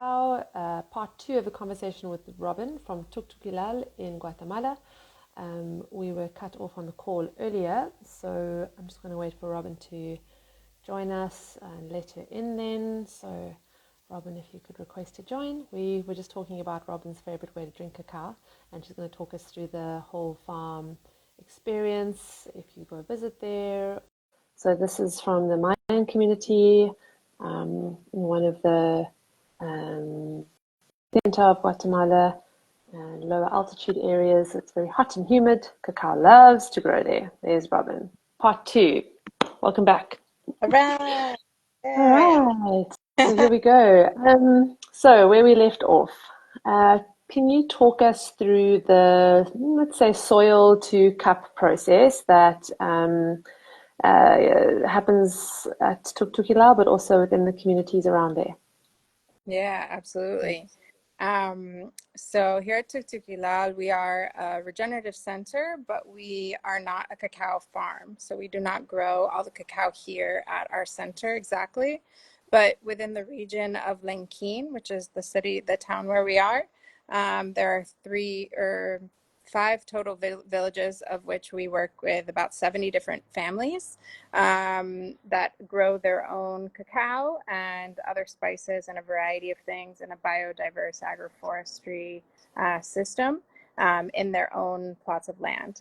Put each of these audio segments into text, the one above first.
Part two of a conversation with Robin from Tuqtuquilal in Guatemala. We were cut off on the call earlier, so I'm just going to wait for Robin to join us and let her in then. So, Robin, if you could request to join. We were just talking about Robin's favorite way to drink cacao, and she's going to talk us through the whole farm experience if you go visit there. So, this is from the Mayan community, in one of the center of Guatemala and lower altitude areas. It's very hot and humid. Cacao loves to grow there. There's Robin. Part two. Welcome back. All right. All Yay. right. So here we go. So where we left off, can you talk us through the, let's say, soil to cup process that happens at Tuqtuquilal, but also within the communities around there? Yeah, absolutely. So here at Tuqtuquilal, we are a regenerative center, but we are not a cacao farm. So we do not grow all the cacao here at our center exactly. But within the region of Lenquin, which is the town where we are, there are three or five total villages, of which we work with about 70 different families that grow their own cacao and other spices and a variety of things in a biodiverse agroforestry system in their own plots of land.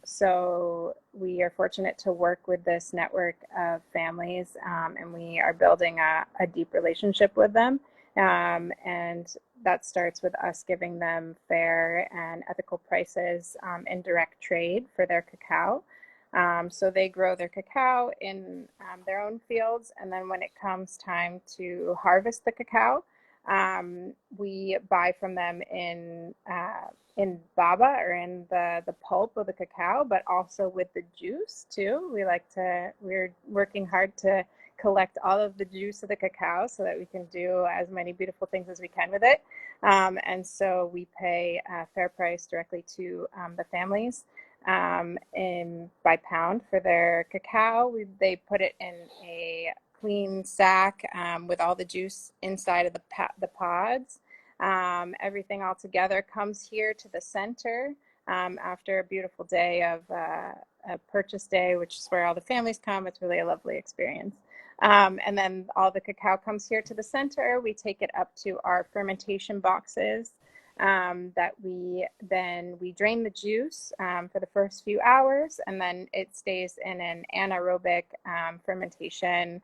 So we are fortunate to work with this network of families, and we are building a deep relationship with them. And that starts with us giving them fair and ethical prices in direct trade for their cacao. So they grow their cacao in their own fields, and then when it comes time to harvest the cacao, we buy from them in baba, or in the pulp of the cacao, but also with the juice too. We're working hard to collect all of the juice of the cacao so that we can do as many beautiful things as we can with it. And so we pay a fair price directly to the families by pound for their cacao. They put it in a clean sack with all the juice inside of the pods. Everything all together comes here to the center after a beautiful day of a purchase day, which is where all the families come. It's really a lovely experience. And then all the cacao comes here to the center. We take it up to our fermentation boxes that we drain the juice for the first few hours, and then it stays in an anaerobic fermentation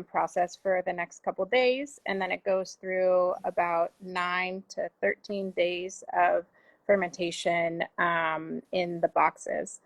process for the next couple days, and then it goes through about 9 to 13 days of fermentation in the boxes.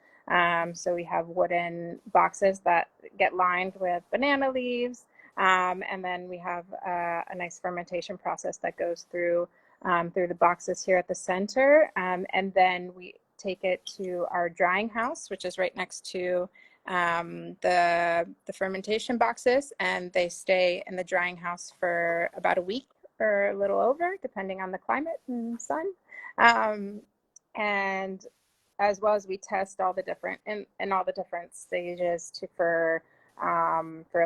So we have wooden boxes that get lined with banana leaves, and then we have a nice fermentation process that goes through the boxes here at the center. And then we take it to our drying house, which is right next to the fermentation boxes, and they stay in the drying house for about a week or a little over, depending on the climate and sun. And as well as we test all the different in all the different stages for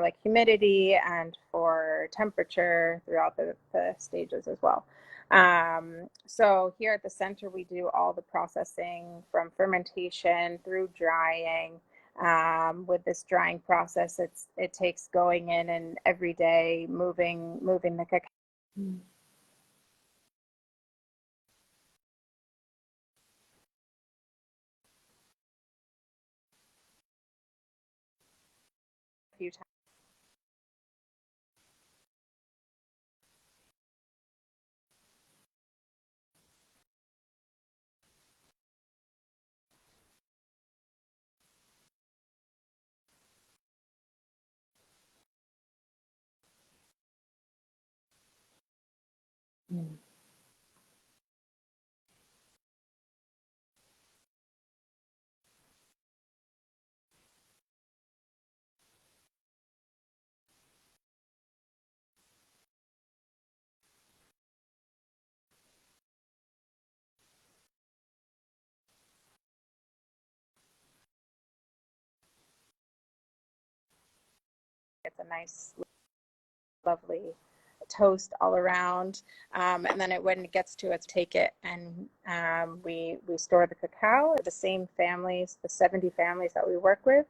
like humidity and for temperature throughout the stages as well. So here at the center, we do all the processing from fermentation through drying. With this drying process, it takes going in and every day moving the cacao. Mm. A few times. Mm. It's a nice, lovely toast all around. And then when it gets to it, take it and we store the cacao. The same families, the 70 families that we work with,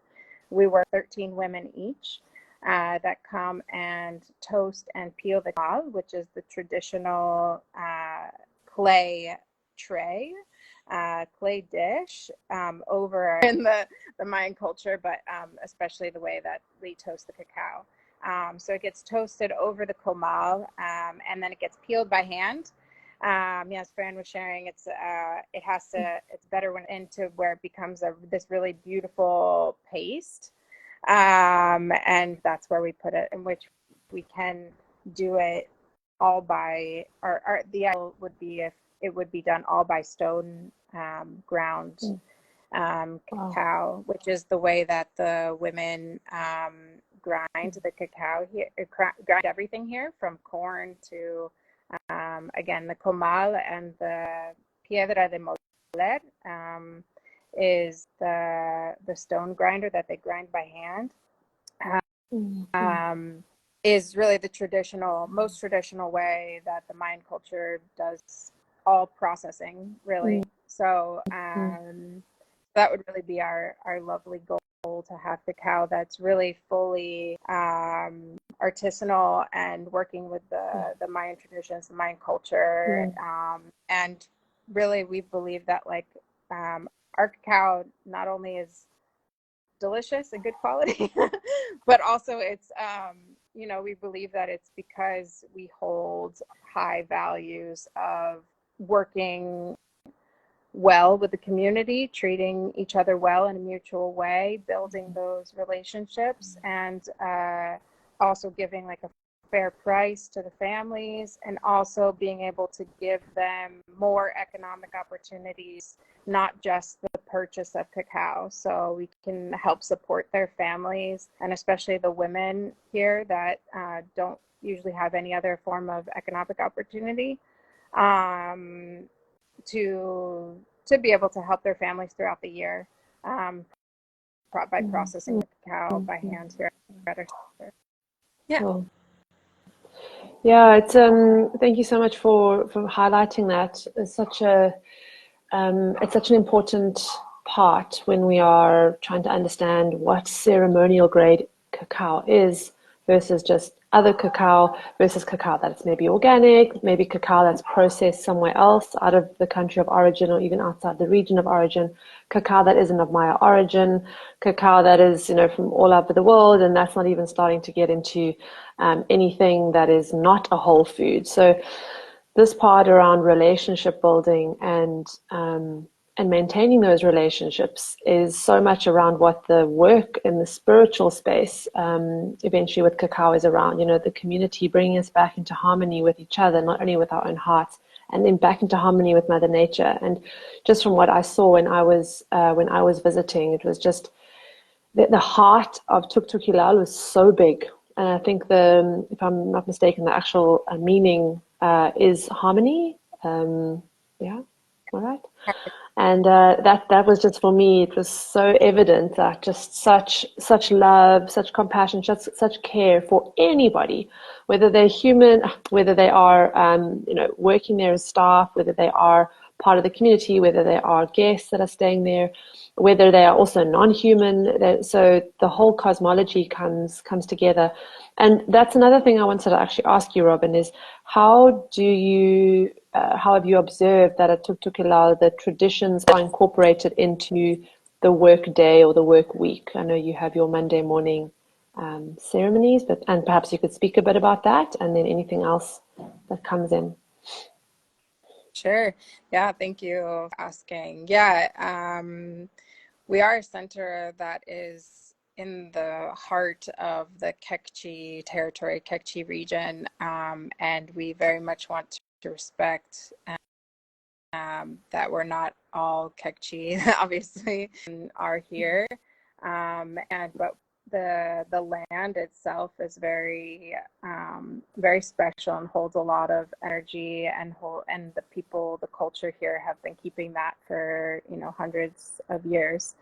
we work 13 women each that come and toast and peel the cacao, which is the traditional clay tray, clay dish over in the Mayan culture, but especially the way that we toast the cacao. So it gets toasted over the comal, and then it gets peeled by hand. Yes, Fran was sharing. It's better when into where it becomes this really beautiful paste, and that's where we put it. In which we can do it all by, or the ideal would be if it would be done all by stone ground cacao, which is the way that the women grind the cacao here, grind everything here from corn to, again, the comal, and the piedra de moler is the stone grinder that they grind by hand. Is really the most traditional way that the Mayan culture does all processing, really. So that would really be our lovely goal, to have cacao that's really fully artisanal and working with the Mayan traditions, the Mayan culture. And really, we believe that our cacao not only is delicious and good quality, but also it's we believe that it's because we hold high values of working well with the community, treating each other well in a mutual way, building those relationships, and also giving a fair price to the families, and also being able to give them more economic opportunities, not just the purchase of cacao. So we can help support their families, and especially the women here that don't usually have any other form of economic opportunity, to be able to help their families throughout the year by processing the cacao by hand here at our center. Yeah. Cool. Yeah, it's thank you so much for highlighting that. It's such an important part when we are trying to understand what ceremonial grade cacao is versus just other cacao, versus cacao that's maybe organic, maybe cacao that's processed somewhere else out of the country of origin or even outside the region of origin, cacao that isn't of Maya origin, cacao that is from all over the world, and that's not even starting to get into anything that is not a whole food. So this part around relationship building and maintaining those relationships is so much around what the work in the spiritual space eventually with cacao is around. The community, bringing us back into harmony with each other, not only with our own hearts, and then back into harmony with Mother Nature. And just from what I saw when I was visiting, it was just the heart of Tuqtuquilal was so big. And I think if I'm not mistaken, the actual meaning is harmony. Yeah, all right. And that was just, for me, it was so evident that just such love, such compassion, such care for anybody, whether they're human, whether they are working there as staff, whether they are part of the community, whether they are guests that are staying there, whether they are also non-human. So the whole cosmology comes together. And that's another thing I wanted to actually ask you, Robin, is how have you observed that at Tuqtuquilal the traditions are incorporated into the work day or the work week? I know you have your Monday morning ceremonies, and perhaps you could speak a bit about that, and then anything else that comes in. Sure. Yeah, thank you for asking. Yeah, we are a center that is in the heart of the Kekchi territory, Kekchi region, and we very much want to respect that we're not all Kekchi, obviously, are here, but the land itself is very very special and holds a lot of energy, and the people, the culture here have been keeping that for hundreds of years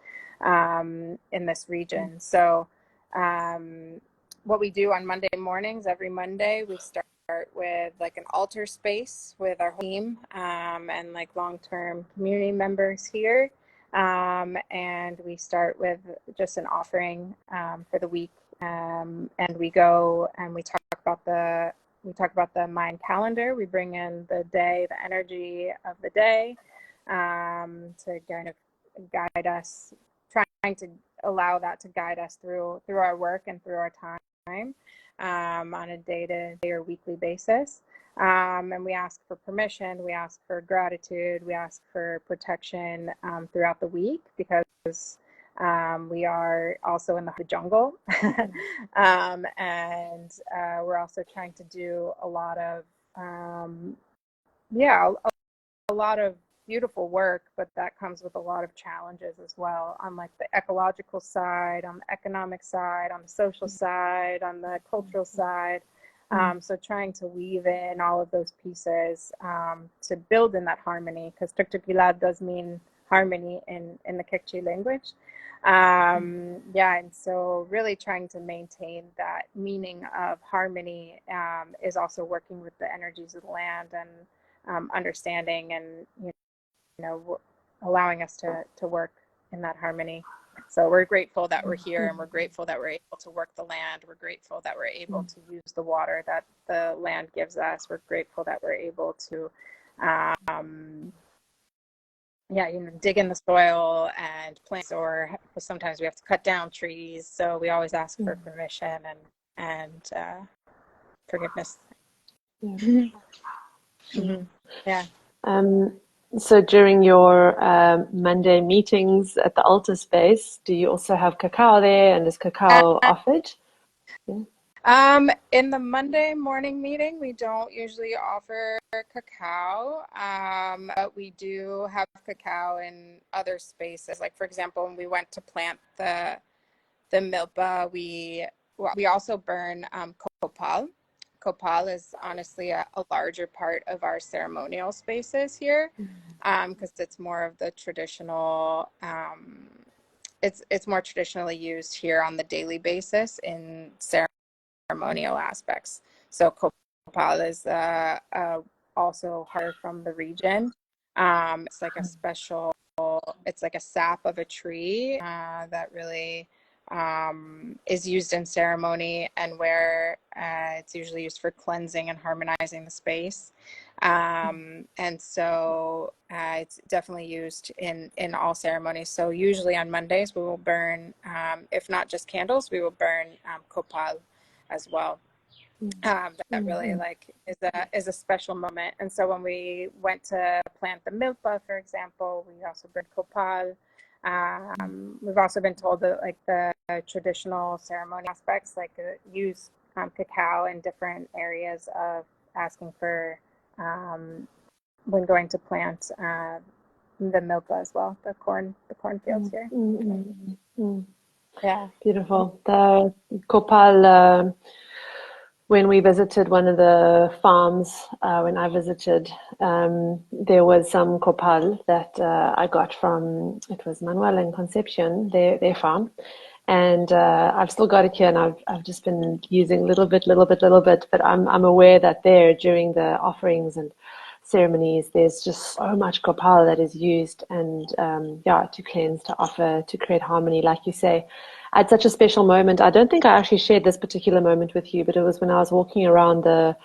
in this region. So what we do on Monday mornings, every Monday we start with like an altar space with our team and like long-term community members here. And we start with just an offering for the week, and we go and we talk about the Mayan calendar. We bring in the day, the energy of the day, to kind of guide us, trying to allow that to guide us through our work and through our time on a day-to-day or weekly basis. And we ask for permission, we ask for gratitude, we ask for protection throughout the week, because we are also in the jungle. And we're also trying to do a lot of, a lot of beautiful work, but that comes with a lot of challenges as well, on like the ecological side, on the economic side, on the social side, on the cultural side. So trying to weave in all of those pieces to build in that harmony, because Tuqtuquilal does mean harmony in the Kekchi language. And so really trying to maintain that meaning of harmony is also working with the energies of the land and understanding and allowing us to work in that harmony. So we're grateful that we're here, and we're grateful that we're able to work the land. We're grateful that we're able to use the water that the land gives us. We're grateful that we're able to dig in the soil and plant, or sometimes we have to cut down trees. So we always ask for permission and forgiveness. Yeah. So during your Monday meetings at the altar space, do you also have cacao there, and is cacao offered? In the Monday morning meeting, we don't usually offer cacao, but we do have cacao in other spaces. Like, for example, when we went to plant the milpa, we also burn copal. Copal is honestly a larger part of our ceremonial spaces here, because it's more of the traditional. It's more traditionally used here on the daily basis in ceremonial aspects. So copal is also hard from the region. It's like a special. It's like a sap of a tree that really is used in ceremony, and where it's usually used for cleansing and harmonizing the space. And so it's definitely used in all ceremonies. So usually on Mondays we will burn, if not just candles, we will burn copal as well. That really is a special moment. And so when we went to plant the milpa, for example, we also burned copal. We've also been told that like the traditional ceremony aspects, like use cacao in different areas of asking for when going to plant the milpa as well, the cornfields here. Yeah, beautiful. The copal. When we visited one of the farms, when I visited, there was some copal that I got from, it was Manuel and Concepcion, their farm. And I've still got it here, and I've just been using little bit, but I'm aware that there during the offerings and ceremonies, there's just so much copal that is used, and to cleanse, to offer, to create harmony, like you say. I had such a special moment. I don't think I actually shared this particular moment with you, but it was when I was walking around the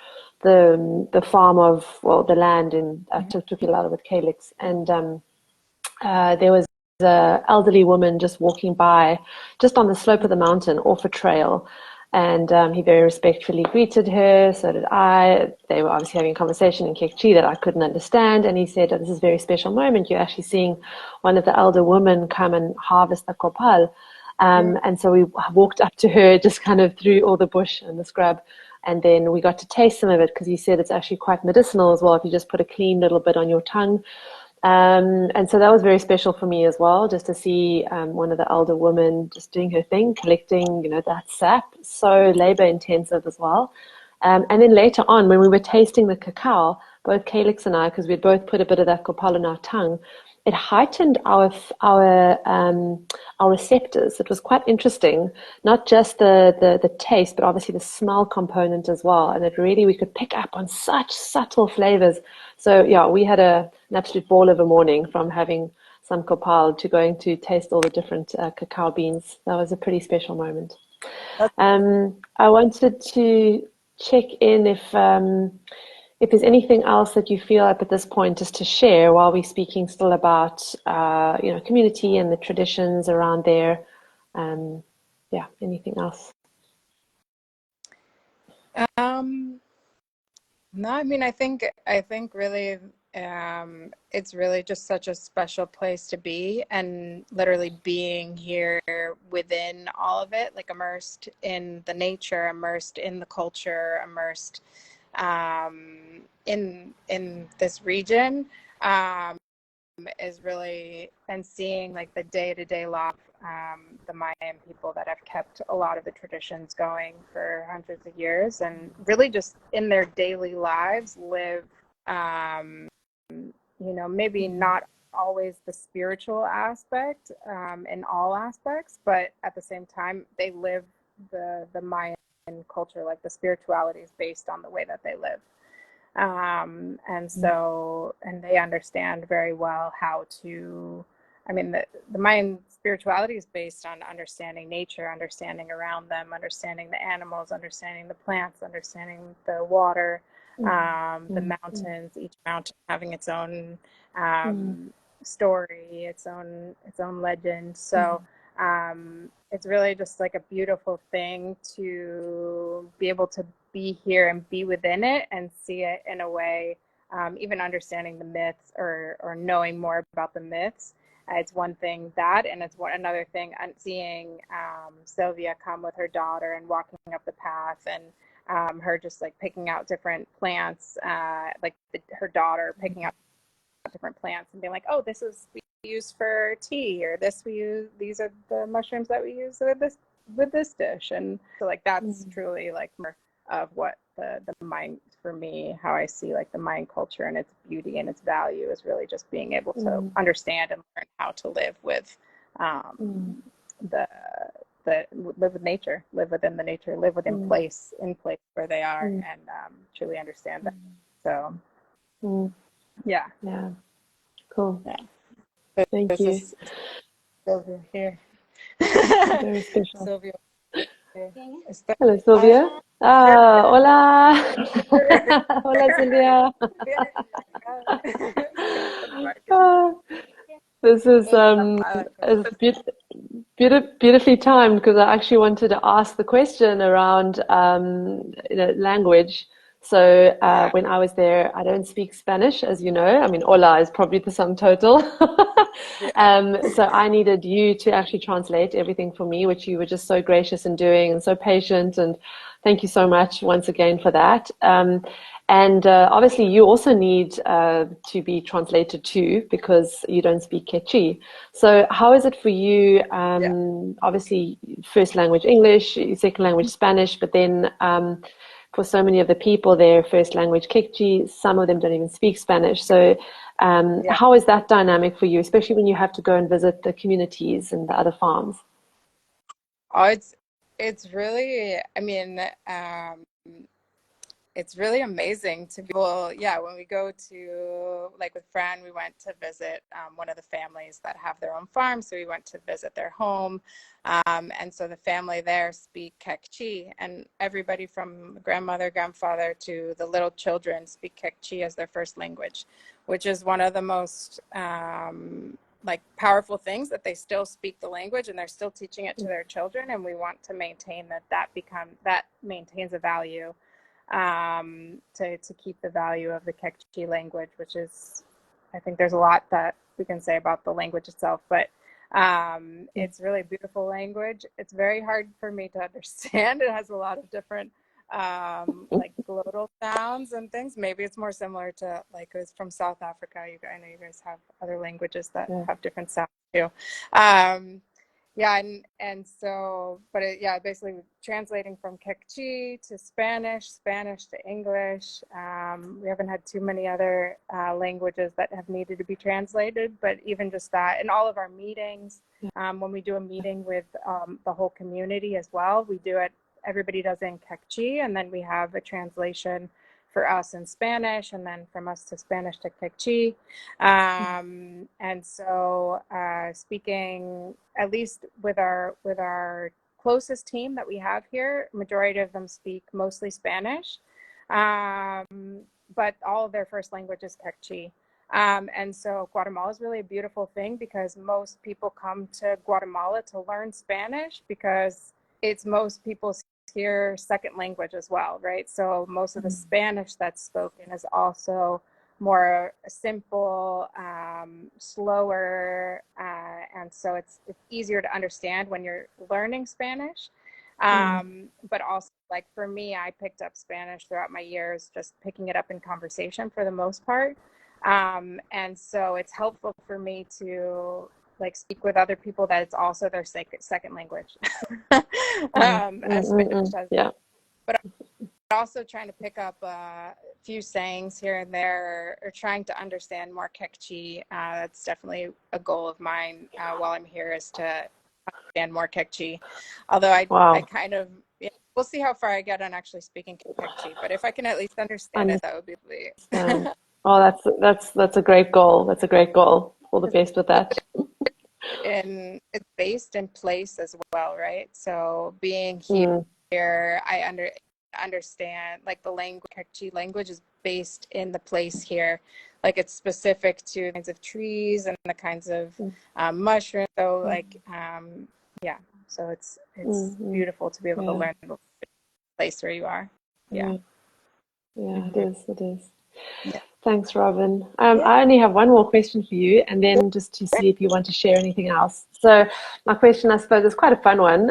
farm of, well, the land in Tuqtuquilal with Calix, and there was an elderly woman just walking by, just on the slope of the mountain, off a trail. And he very respectfully greeted her, so did I. They were obviously having a conversation in Kekchi that I couldn't understand. And he said, this is a very special moment. You're actually seeing one of the elder women come and harvest the copal. And so we walked up to her, just kind of through all the bush and the scrub. And then we got to taste some of it, because he said it's actually quite medicinal as well if you just put a clean little bit on your tongue. And so that was very special for me as well, just to see one of the elder women just doing her thing, collecting, that sap, so labor intensive as well. And then later on, when we were tasting the cacao, both Calix and I, because we'd both put a bit of that copal in our tongue, it heightened our receptors. It was quite interesting, not just the taste, but obviously the smell component as well. And it really, we could pick up on such subtle flavors. So yeah, we had an absolute ball of a morning from having some copal to going to taste all the different cacao beans. That was a pretty special moment. I wanted to check in if there's anything else that you feel like at this point just to share while we're speaking still about community and the traditions around there. Yeah, anything else? No, I mean, I think really, it's really just such a special place to be, and literally being here within all of it, like immersed in the nature, immersed in the culture, immersed in this region. Um, is really, and seeing like the day-to-day life, the Mayan people that have kept a lot of the traditions going for hundreds of years, and really just in their daily lives live, maybe not always the spiritual aspect, in all aspects, but at the same time they live the Mayan culture, like the spirituality is based on the way that they live. And they understand very well how to, I mean, the Mayan spirituality is based on understanding nature, understanding around them, understanding the animals, understanding the plants, understanding the water, the mountains, each mountain having its own story, its own legend. So it's really just like a beautiful thing to be able to be here and be within it and see it in a way, even understanding the myths, or knowing more about the myths. It's one thing that, and it's another thing seeing Sylvia come with her daughter and walking up the path, and her just like picking out different plants, her daughter picking out different plants and being like, oh, this is we use for tea, or these are the mushrooms that we use with this dish. And so like that's truly like more of what the Mayan, for me, how I see like the Mayan culture and its beauty and its value is really just being able to understand and learn how to live with the live with nature, live within the nature, live within place where they are, and truly understand that. So yeah. Cool. Yeah. Thank This you. is Sylvia here. Very special. Sylvia. Hello, Sylvia. Hola. Hola, Sylvia. This is beautifully timed, because I actually wanted to ask the question around language. So when I was there, I don't speak Spanish, as you know. I mean, hola is probably the sum total. So I needed you to actually translate everything for me, which you were just so gracious in doing and so patient. And thank you so much once again for that. And obviously, you also need to be translated too, because you don't speak Quechua. So how is it for you? Obviously, first language English, second language Spanish, but then for so many of the people there, first language Quechua, some of them don't even speak Spanish. So how is that dynamic for you, especially when you have to go and visit the communities and the other farms? Oh, it's really, I mean, it's really amazing to be able, when we go to, like with Fran, we went to visit one of the families that have their own farm. So we went to visit their home. And so the family there speak Quechua, and everybody from grandmother, grandfather to the little children speak Quechua as their first language, which is one of the most like powerful things, that they still speak the language and they're still teaching it to their children. And we want to maintain that maintains a value, to keep the value of the Quechua language, which is, I think there's a lot that we can say about the language itself, but it's really a beautiful language. It's very hard for me to understand. It has a lot of different like glottal sounds and things. Maybe it's more similar to, like, it's from South Africa. I know you guys have other languages that have different sounds too. Yeah, and so, but yeah, basically translating from Quechua to Spanish, Spanish to English. We haven't had too many other languages that have needed to be translated, but even just that, in all of our meetings, when we do a meeting with the whole community as well, we do it. Everybody does it in Quechua, and then we have a translation for us in Spanish, and then from us to Spanish to Quechua. And so speaking, at least with our closest team that we have here, majority of them speak mostly Spanish, but all of their first language is Quechua. And so Guatemala is really a beautiful thing because most people come to Guatemala to learn Spanish because it's most people's here second language as well, right? So most of the Spanish that's spoken is also more simple, slower, and so it's easier to understand when you're learning Spanish. But also, like for me, I picked up Spanish throughout my years, just picking it up in conversation for the most part. And so it's helpful for me to like speak with other people that it's also their second language, as Spanish does. Yeah. But also trying to pick up a few sayings here and there, or trying to understand more Quechua. That's definitely a goal of mine while I'm here, is to understand more Quechua. Although I kind of, yeah, we'll see how far I get on actually speaking Quechua. But if I can at least understand it, that would be. Oh, that's a great goal. That's a great goal. All the best with that. And it's based in place as well, right? So being here, I understand like the Quechua language is based in the place here, like it's specific to the kinds of trees and the kinds of mushrooms. So like yeah, so it's beautiful to be able to learn the place where you are. Yeah, it is. It is. Yeah. Thanks, Robin. I only have one more question for you, and then just to see if you want to share anything else. So my question, I suppose, is quite a fun one.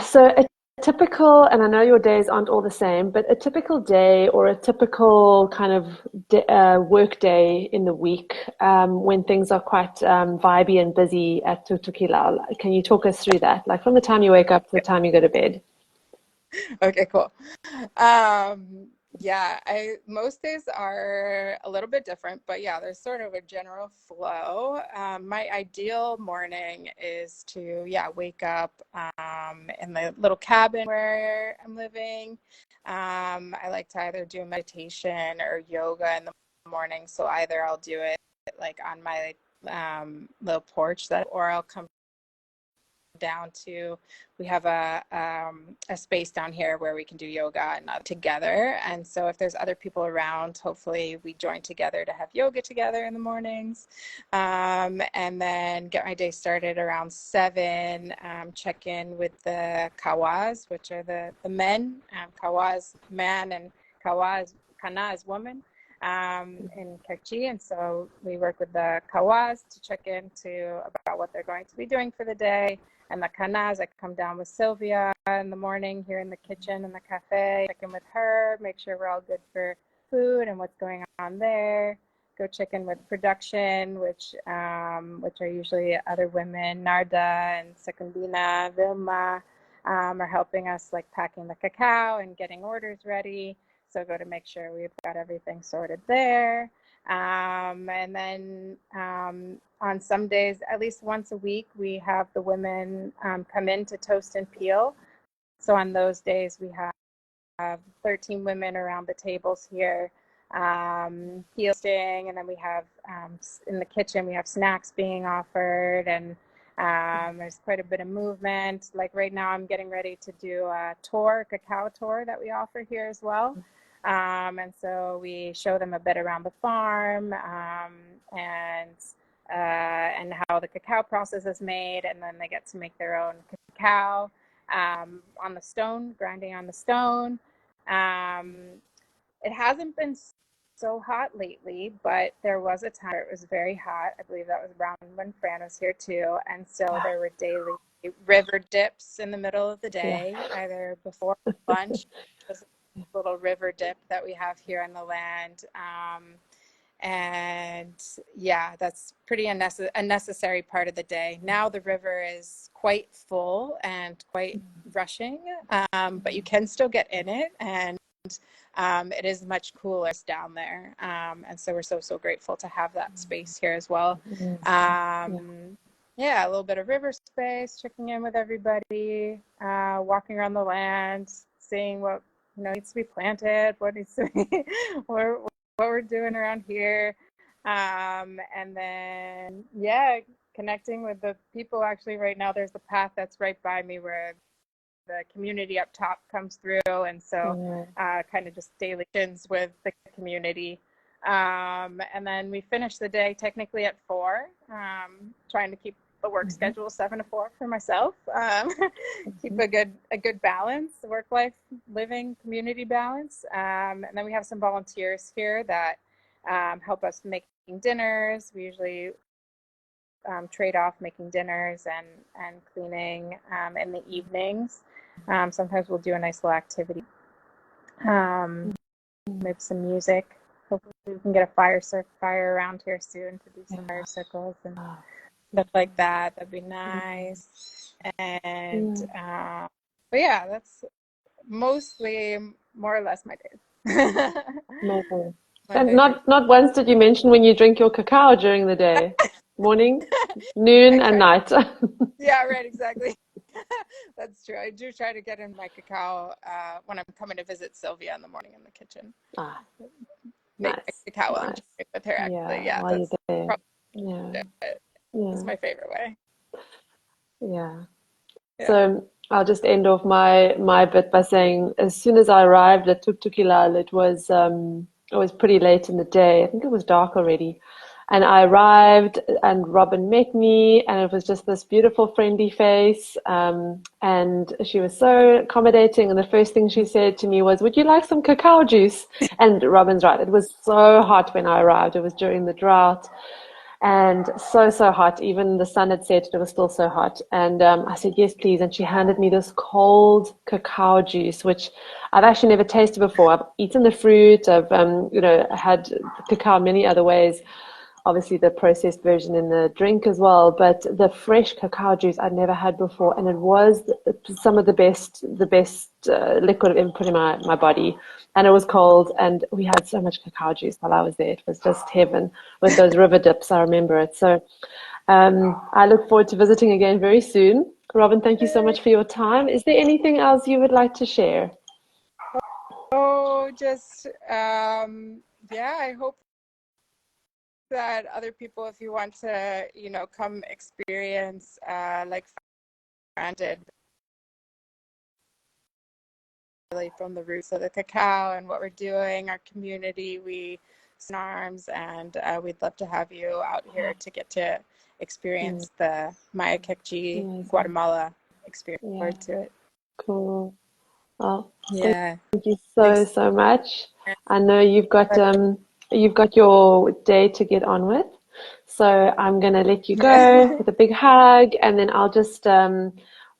So a typical, and I know your days aren't all the same, but a typical day or a typical kind of work day in the week, when things are quite vibey and busy at Tuqtuquilal. Can you talk us through that? Like from the time you wake up to the time you go to bed? Okay, cool. Yeah, most days are a little bit different, but yeah, there's sort of a general flow. My ideal morning is to wake up in the little cabin where I'm living. I like to either do meditation or yoga in the morning, so either I'll do it like on my little porch, or I'll come down to, we have a space down here where we can do yoga and together. And so if there's other people around, hopefully we join together to have yoga together in the mornings, and then get my day started around 7. Check in with the kawas, which are the men. Kawas man and kana is woman in Quechua. And so we work with the kawas to check into about what they're going to be doing for the day. And the canas, I come down with Sylvia in the morning here in the kitchen in the cafe, check in with her, make sure we're all good for food and what's going on there. Go check in with production, which are usually other women. Narda and Secundina, Vilma are helping us like packing the cacao and getting orders ready. So go to make sure we've got everything sorted there. And then on some days, at least once a week, we have the women come in to toast and peel. So on those days, we have 13 women around the tables here peeling, and then we have in the kitchen, we have snacks being offered, and there's quite a bit of movement. Like right now, I'm getting ready to do a cacao tour that we offer here as well. And so we show them a bit around the farm and how the cacao process is made, and then they get to make their own cacao on the stone, grinding on the stone. It hasn't been so hot lately, but there was a time where it was very hot. I believe that was around when Fran was here too, and so there were daily river dips in the middle of the day, either before lunch. Little river dip that we have here on the land, And yeah, that's pretty unnecessary part of the day. Now the river is quite full and quite rushing, but you can still get in it, and it is much cooler down there. And so we're so grateful to have that space here as well. Yeah, a little bit of river space, checking in with everybody, walking around the land, seeing what needs to be planted, what needs to be, what we're doing around here, and then connecting with the people. Actually, right now there's a path that's right by me where the community up top comes through, and so kind of just daily with the community. And then we finish the day technically at 4, trying to keep the work schedule 7 to 4 for myself. Keep a good balance, work-life living, community balance. And then we have some volunteers here that help us making dinners. We usually trade off making dinners and cleaning in the evenings. Sometimes we'll do a nice little activity. Maybe some music. Hopefully we can get a fire around here soon to do some fire circles and stuff like that. That'd be nice. And but yeah, that's mostly more or less my days. Amazing. And not once did you mention when you drink your cacao during the day, morning, noon, and night. Yeah, right, exactly. That's true. I do try to get in my cacao when I'm coming to visit Sylvia in the morning in the kitchen. Make cacao and drink with her. Actually, yeah, while that's you're there. That's my favorite way. Yeah. So I'll just end off my bit by saying, as soon as I arrived at Tuqtuquilal, it was pretty late in the day. I think it was dark already. And I arrived, and Robin met me, and it was just this beautiful, friendly face. And she was so accommodating. And the first thing she said to me was, "Would you like some cacao juice?" And Robin's right. It was so hot when I arrived. It was during the drought. And so hot. Even the sun had set, it was still so hot. And I said, "Yes, please." And she handed me this cold cacao juice, which I've actually never tasted before. I've eaten the fruit. I've, had cacao many other ways. Obviously, the processed version in the drink as well. But the fresh cacao juice I'd never had before. And it was some of the best liquid I've ever put in my body. And it was cold, and we had so much cacao juice while I was there. It was just heaven with those river dips. I remember it. So I look forward to visiting again very soon. Robin, thank you so much for your time. Is there anything else you would like to share? Oh, just I hope that other people, if you want to, come experience like Fran did, from the roots of the cacao and what we're doing, our community, we in arms, and we'd love to have you out here to get to experience the Maya Ceremonial-grade Guatemala experience. Forward to it. Cool. Well, thank you so much. I know you've got your day to get on with, so I'm gonna let you go with a big hug, and then I'll just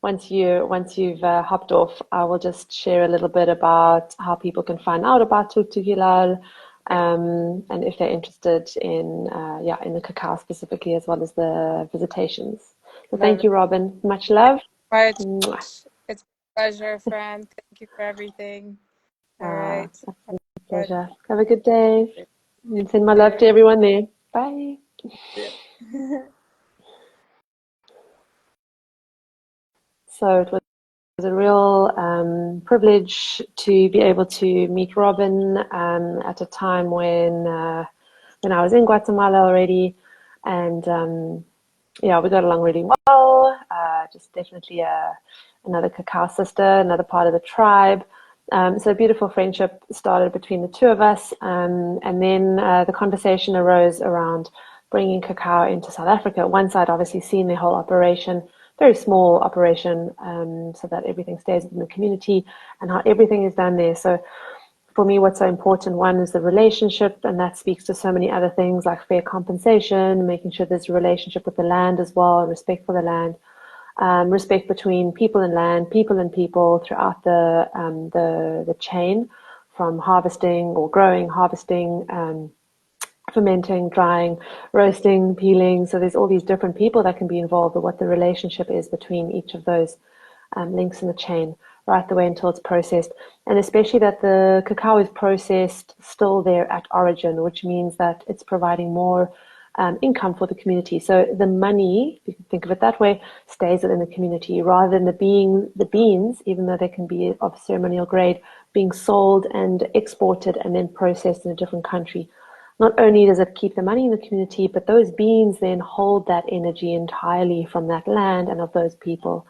once you've hopped off, I will just share a little bit about how people can find out about Tuqtuquilal, and if they're interested in the cacao specifically, as well as the visitations. So thank you, Robin. Much love. It's a pleasure, Fran. Thank you for everything. All right. Pleasure. Have a good day. And send my love to everyone there. Bye. So it was a real privilege to be able to meet Robin at a time when I was in Guatemala already, and we got along really well. Just definitely another cacao sister, another part of the tribe. So a beautiful friendship started between the two of us, and then the conversation arose around bringing cacao into South Africa. Once I'd obviously seen the whole operation, very small operation, so that everything stays within the community and how everything is done there. So for me, what's so important, one is the relationship, and that speaks to so many other things like fair compensation, making sure there's a relationship with the land as well, respect for the land, respect between people and land, people and people throughout the chain, from harvesting or growing, harvesting, fermenting, drying, roasting, peeling. So there's all these different people that can be involved, but what the relationship is between each of those links in the chain, right the way until it's processed. And especially that the cacao is processed still there at origin, which means that it's providing more income for the community. So the money, if you can think of it that way, stays within the community rather than the beans, even though they can be of ceremonial grade, being sold and exported and then processed in a different country. Not only does it keep the money in the community, but those beans then hold that energy entirely from that land and of those people.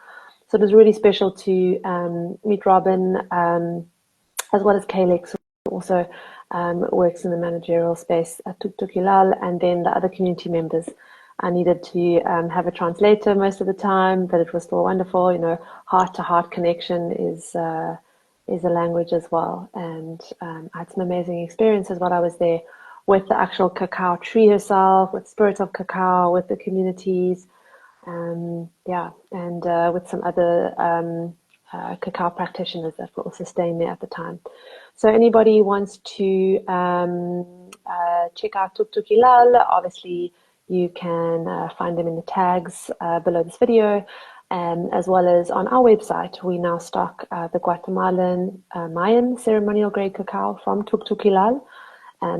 So it was really special to meet Robin, as well as Kalex, who also works in the managerial space at Tuqtuquilal, and then the other community members. I needed to have a translator most of the time, but it was still wonderful. You know, heart-to-heart connection is a language as well. And I had some amazing experiences while I was there with the actual cacao tree herself, with spirits of cacao, with the communities, and with some other cacao practitioners that were also staying there at the time. So anybody wants to check out Tuqtuquilal, obviously you can find them in the tags below this video, as well as on our website. We now stock the Guatemalan Mayan Ceremonial-grade Cacao from Tuqtuquilal.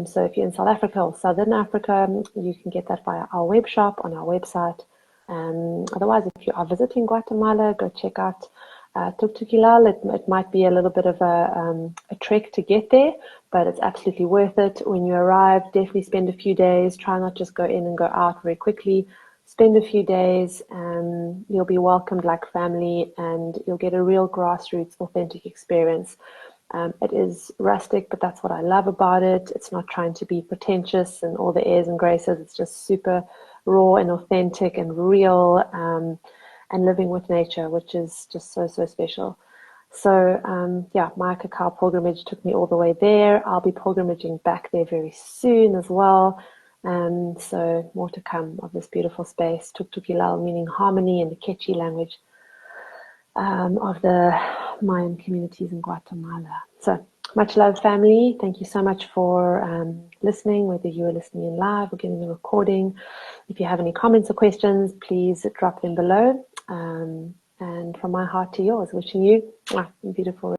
So if you're in South Africa or Southern Africa, you can get that via our web shop on our website. Otherwise, if you are visiting Guatemala, go check out Tuqtuquilal. It might be a little bit of a trek to get there, but it's absolutely worth it. When you arrive, definitely spend a few days. Try not just go in and go out very quickly. Spend a few days, and you'll be welcomed like family, and you'll get a real grassroots, authentic experience. It is rustic, but that's what I love about it. It's not trying to be pretentious and all the airs and graces. It's just super raw and authentic and real, and living with nature, which is just so, so special. So my cacao pilgrimage took me all the way there. I'll be pilgrimaging back there very soon as well. So more to come of this beautiful space. Tuqtuquilal meaning harmony in the Quechua language of the Mayan communities in Guatemala. So much love, family. Thank you so much for listening, whether you are listening in live or getting the recording. If you have any comments or questions, please drop them below. And from my heart to yours, wishing you a beautiful